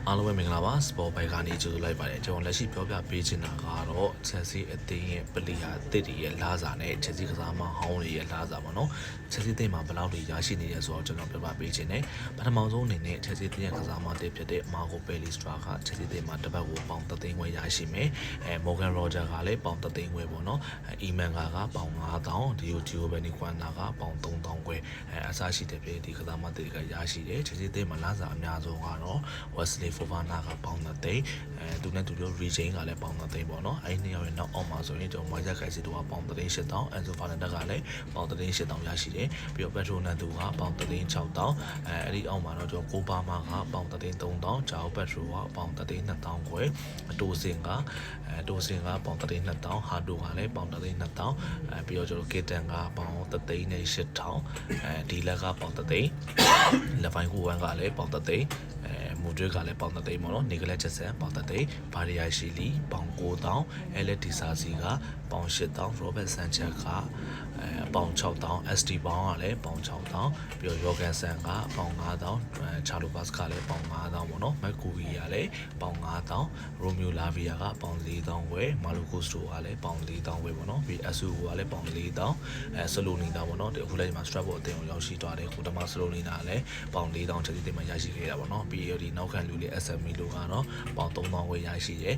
အားလုံးပဲမင်္ဂလာပါစပေါ်ဘိုက်ကနေကြိုဆိုလိုက်ပါတယ်ကျွန်တော်လက်ရှိပြောပြပေးချင်တာကတော့ချက်စီအသင်းရဲ့ပလီယာတစ်တွေရဲ့လာစာနဲ့ချက်စီကစားမဟောင်းတွေရဲ့လာစာပေါ့နော်ချက်စီအသင်းမှာဘယ်လောက်တွေရရှိနေရဆိုတော့ကျွန်တော်ပြောပြပေးချင်တယ်ပထမဆုံးအနေနဲ့ချက်စီအသင်းရဲ့ကစားမတစ်ဖြစ်တဲ့မာကိုပယ်လီစထရာကချက်စီအသင်းမှာတစ်ပတ်ကိုပေါင်3သိန်းခွဲရရှိမယ်မော်ဂန်ရောဂျာကလည်းပေါင်3သိန်းခွဲပေါ့နော်အီမန်ကာကပေါင်9000ဒီယိုဂျီယိုဘယ်နီကွမ်နာကပေါင်3000ခွဲအစားရှိတဲ့ပြည်ဒီကစားမတစ်တွေကရရှိတယ်ချက်စီအသင်းမှာလာစာအများဆုံးကတော့ Wesley Fofana ကပေါင်3သိန်းသူနဲ့သူတို့ Regain ကလည်းပေါင်3သိန်းပေါ့နော်အဲ့ဒီနှစ်ယောက်ရဲ့နောက်အောက်မှာဆိုရင်ကျွန်တော်မိုက်ရက်ခိုင်စီတို့ကပေါင်3သိန်း8000 Enzo Fernandez ကလည်းပေါင်3သိန်း8000ရရှိတယ်ပြီးတော့ Petronan သူကပေါင်3သိန်း6000အဲ့ဒီအောက်မှာတော့ကျွန်တော်ကိုပါမာကပေါင်3သိန်း3000ဂျာအို Petro ကပေါင်3သိန်း2000ခွဲတိုစင်ကပေါင်3သိန်း2000ဟာဒိုကလည်းပေါင်3သိန်း2000ပြီးတော့ကျွန်တော်ကေတန်ကပေါင်3သိန်းနဲ့8000ဒီလက်ကပေါင်3သိန်းလက်ပိုင်းကိုဝမ်ကလည်းပေါင်3သိန်းမူဒရစ်ကလည်းပေါင်3သိန်းပေါ့နော်နီကလက်ချက်ဆန်ပေါင်3သိန်းဘာရီယာရှီလီပေါင်9000အဲလက်ဒီဆာစီကပေါင်8000ရောဘတ်ဆန်ချက်ကပေါင်6000 ST ပေါင်ကလည်းပေါင်6000ပြီးတော့ယောဂန်ဆန်ကပေါင်9000ချာလိုဘတ်ကလည်းပေါင်9000ပေါ့နော်မက်ကူဗီကလည်းပေါင်9000ရိုမီယိုလာဗီယာကပေါင်4000ဝယ်မာလိုကိုစတိုကလည်းပေါင်4000ဝယ်ပေါ့နော်ပြီးအဆူကလည်းပေါင်4000ဆလိုနီတာပေါ့နော်ဒီအခုလည်းဒီမှာ strap ပေါ်အတင်ကိုရောက်ရှိသွားတယ်ခုတမဆလိုနီတာလည်းပေါင်4000ချက်စီတင်မှရရှိခဲ့တာပေါ့နော်ပြီးတော့ဒီနောက်ခံလူလေး SME လို့ကတော့ပေါင်3000ဝယ်ရရှိတယ်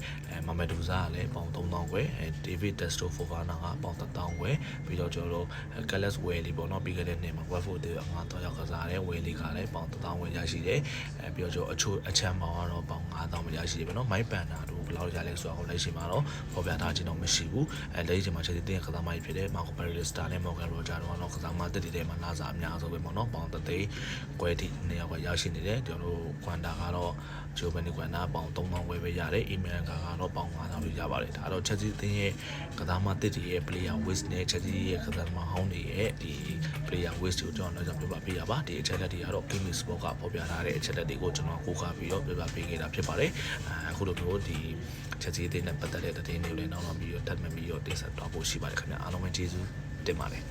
မမဒူဇာကလည်းပေါင်3000ဝယ်ဒေးဗစ်တက်စတိုဖိုဖာနာကပေါင်1000ဝယ်ပြီးတော့ကျွန်တော်တို့ကလက်စ်ဝယ်လေးပေါ့နော်ပြီးခဲ့တဲ့နှစ်မှာ Web4 တွေအငှားတော့ရောက်ကစားတယ်ဝယ်လေးကလည်းပေါင်1000ဝယ်ရရှိတယ်ပြီးတော့ကျွန်တော်အချမ်းပေါင်ကတော့ပေါင်9000ဝယ်ရရှိတယ်ပေါ့နော်မိုက်ပန်နာတို့ဘယ်လောက်ရလဲဆိုတော့လက်ရှိမှာတော့ပေါ်ပြထားခြင်းတော့မရှိဘူးလက်ရှိမှာချက်စီတင်ကစားမကြီးဖြစ်တဲ့မာကိုပယ်လီစတာနဲ့မော်ဂန်ရောဂျာတို့ကတော့ကစားမတက်တည်တဲ့မှာလာစားအများဆုံးပဲပေါ့နော်ပေါင်3သိန်းခွဲထိနေရာကရရှိနေတယ်ကျွန်တော်တို့ကွမ်တာကတော့ဂျိုဘန်နီကွမ်နာပေါင်3000ခွဲပဲရတယ်အီမန်ကာကတော့ပေါင်9000လို့ရပါတယ်ဒါတော့ချက်စီတင်ရဲ့ကစားမတက်တည်ရဲ့ player waste နဲ့ချက်စီရဲ့ကစားမဟောင်းတွေရဲ့ဒီ player waste ကိုကျွန်တော်လည်းပြပြပေးရပါဒီအချက်လက်တွေကတော့ Game Sport ကပေါ်ပြထားတဲ့အချက်လက်တွေကိုကျွန်တော်ကိုးကားပြီးတော့ပြပြပေးခဲ့တာဖြစ်ပါတယ်အခုလိုမျိုးဒီချက်စီတင်နဲ့ပတ်သက်တဲ့သတင်းတွေကိုလည်းနောက်ပြီးတော့ထပ်မံပြီးတော့တင်ဆက်တော့ဖို့ရှိပါတယ်ခင်ဗျာအားလုံးပဲကျေးဇူးတင်ပါတယ်